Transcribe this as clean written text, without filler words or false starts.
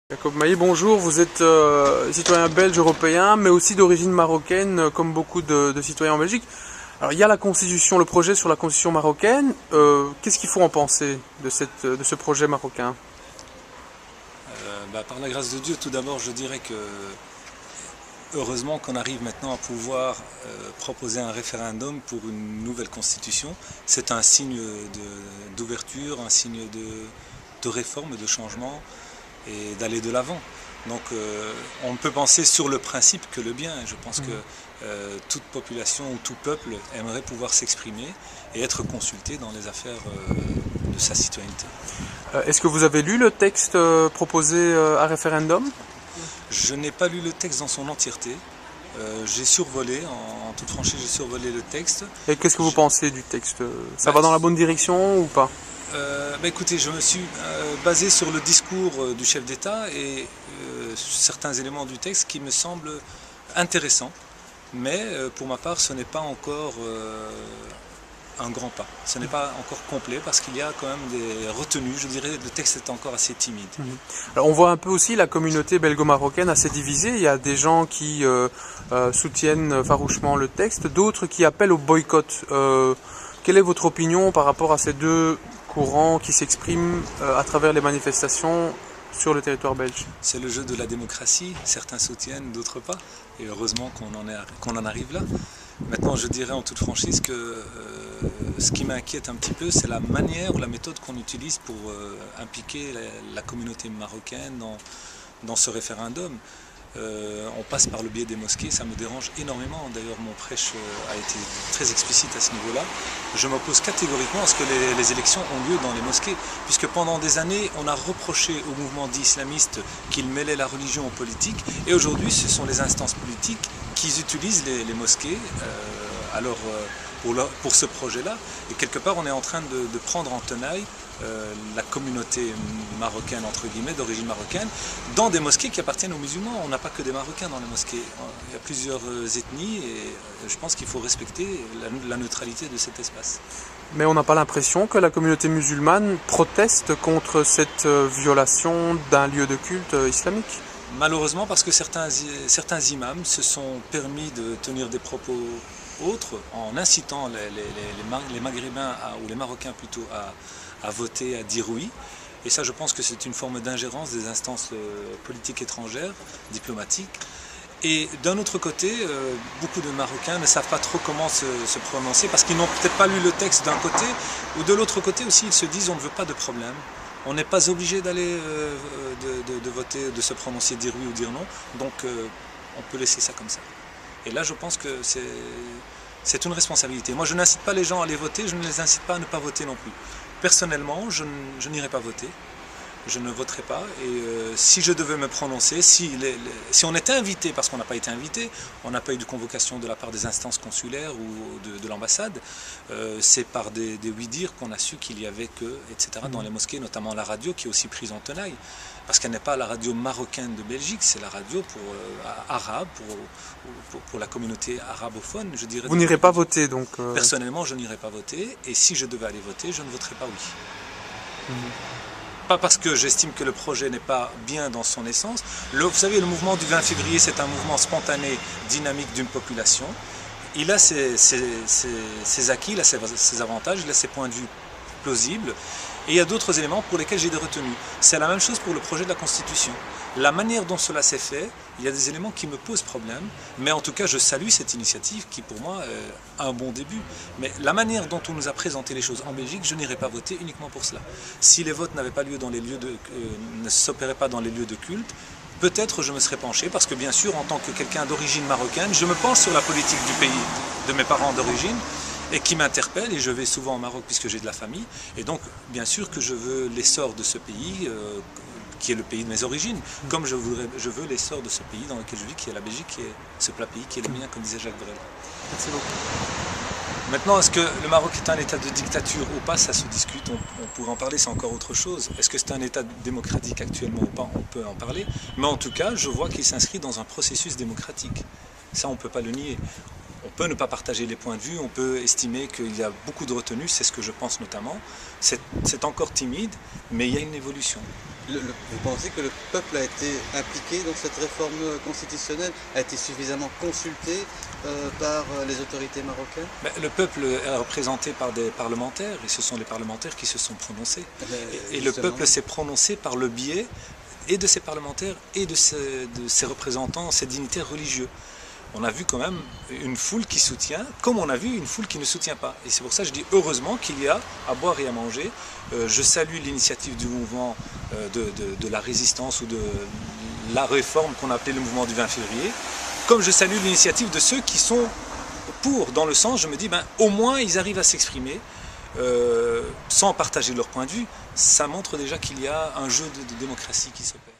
Jacob Maillet, bonjour, vous êtes citoyen belge européen, mais aussi d'origine marocaine, comme beaucoup de citoyens en Belgique. Alors il y a la constitution, le projet sur la constitution marocaine. Qu'est-ce qu'il faut en penser de ce projet marocain? Par la grâce de Dieu, tout d'abord, je dirais que heureusement qu'on arrive maintenant à pouvoir proposer un référendum pour une nouvelle constitution. C'est un signe d'ouverture, un signe de réforme, de changement et d'aller de l'avant. Donc on ne peut penser sur le principe que le bien. Je pense que toute population ou tout peuple aimerait pouvoir s'exprimer et être consulté dans les affaires de sa citoyenneté. Est-ce que vous avez lu le texte proposé à référendum? Je n'ai pas lu le texte dans son entièreté. J'ai survolé, en toute franchise, j'ai survolé le texte. Et qu'est-ce que vous pensez du texte? Ça va dans la bonne direction ou pas? Écoutez, je me suis basé sur le discours du chef d'État et certains éléments du texte qui me semblent intéressants. Mais pour ma part, ce n'est pas encore un grand pas. Ce n'est pas encore complet parce qu'il y a quand même des retenues. Je dirais que le texte est encore assez timide. Alors on voit un peu aussi la communauté belgo-marocaine assez divisée. Il y a des gens qui soutiennent farouchement le texte, d'autres qui appellent au boycott. Quelle est votre opinion par rapport à ces deux courants qui s'expriment à travers les manifestations sur le territoire belge? C'est le jeu de la démocratie. Certains soutiennent, d'autres pas. Et heureusement qu'on en arrive là. Maintenant, je dirais en toute franchise que ce qui m'inquiète un petit peu, c'est la manière ou la méthode qu'on utilise pour impliquer la communauté marocaine dans ce référendum. On passe par le biais des mosquées, ça me dérange énormément. D'ailleurs, mon prêche a été très explicite à ce niveau-là. Je m'oppose catégoriquement à ce que les élections ont lieu dans les mosquées, puisque pendant des années, on a reproché au mouvement dit islamiste qu'il mêlait la religion aux politique, et aujourd'hui, ce sont les instances politiques qui utilisent les mosquées pour ce projet-là. Et quelque part, on est en train de prendre en tenaille la communauté marocaine, entre guillemets, d'origine marocaine, dans des mosquées qui appartiennent aux musulmans. On n'a pas que des Marocains dans les mosquées. Il y a plusieurs ethnies et je pense qu'il faut respecter la neutralité de cet espace. Mais on n'a pas l'impression que la communauté musulmane proteste contre cette violation d'un lieu de culte islamique? Malheureusement, parce que certains imams se sont permis de tenir des propos autres en incitant les Maghrébins, ou les Marocains plutôt, à voter, à dire oui. Et ça, je pense que c'est une forme d'ingérence des instances politiques étrangères, diplomatiques. Et d'un autre côté, beaucoup de Marocains ne savent pas trop comment se prononcer parce qu'ils n'ont peut-être pas lu le texte d'un côté, ou de l'autre côté aussi, ils se disent on ne veut pas de problème. On n'est pas obligé d'aller de voter, de se prononcer, dire oui ou dire non, donc on peut laisser ça comme ça. Et là, je pense que c'est une responsabilité. Moi, je n'incite pas les gens à aller voter, je ne les incite pas à ne pas voter non plus. Personnellement, je n'irai pas voter, je ne voterai pas. Et si je devais me prononcer, si on était invité, parce qu'on n'a pas été invité, on n'a pas eu de convocation de la part des instances consulaires ou de l'ambassade, c'est par des oui-dire qu'on a su qu'il y avait que, etc., dans les mosquées, notamment la radio qui est aussi prise en tenaille. Parce qu'elle n'est pas la radio marocaine de Belgique, c'est la radio arabe, pour la communauté arabophone, je dirais. Vous n'irez pas voter donc Personnellement, je n'irai pas voter, et si je devais aller voter, je ne voterai pas oui. Pas parce que j'estime que le projet n'est pas bien dans son essence. Vous savez, le mouvement du 20 février, c'est un mouvement spontané, dynamique d'une population. Il a ses acquis, il a ses avantages, il a ses points de vue plausibles. Et il y a d'autres éléments pour lesquels j'ai des retenues. C'est la même chose pour le projet de la Constitution. La manière dont cela s'est fait, il y a des éléments qui me posent problème, mais en tout cas je salue cette initiative qui pour moi est un bon début. Mais la manière dont on nous a présenté les choses en Belgique, je n'irai pas voter uniquement pour cela. Si les votes n'avaient pas lieu dans les lieux ne s'opéraient pas dans les lieux de culte, peut-être je me serais penché, parce que bien sûr en tant que quelqu'un d'origine marocaine, je me penche sur la politique du pays, de mes parents d'origine, et qui m'interpelle, et je vais souvent au Maroc puisque j'ai de la famille, et donc bien sûr que je veux l'essor de ce pays, qui est le pays de mes origines, comme je veux l'essor de ce pays dans lequel je vis, qui est la Belgique, qui est ce plat pays qui est le mien, comme disait Jacques Brel. Merci beaucoup. Maintenant, est-ce que le Maroc est un état de dictature ou pas, ça se discute, on pourrait en parler, c'est encore autre chose. Est-ce que c'est un état démocratique actuellement ou pas, on peut en parler, mais en tout cas, je vois qu'il s'inscrit dans un processus démocratique. Ça, on ne peut pas le nier. On peut ne pas partager les points de vue, on peut estimer qu'il y a beaucoup de retenue, c'est ce que je pense notamment. C'est encore timide, mais il y a une évolution. Vous pensez que le peuple a été impliqué dans cette réforme constitutionnelle, a été suffisamment consulté par les autorités marocaines? Le peuple est représenté par des parlementaires, et ce sont les parlementaires qui se sont prononcés. Et le peuple s'est prononcé par le biais et de ces parlementaires et de ces représentants, ces dignitaires religieux. On a vu quand même une foule qui soutient, comme on a vu une foule qui ne soutient pas. Et c'est pour ça que je dis heureusement qu'il y a à boire et à manger. Je salue l'initiative du mouvement de la résistance ou de la réforme qu'on appelait le mouvement du 20 février. Comme je salue l'initiative de ceux qui sont pour, dans le sens, je me dis, au moins ils arrivent à s'exprimer sans partager leur point de vue. Ça montre déjà qu'il y a un jeu de démocratie qui s'opère.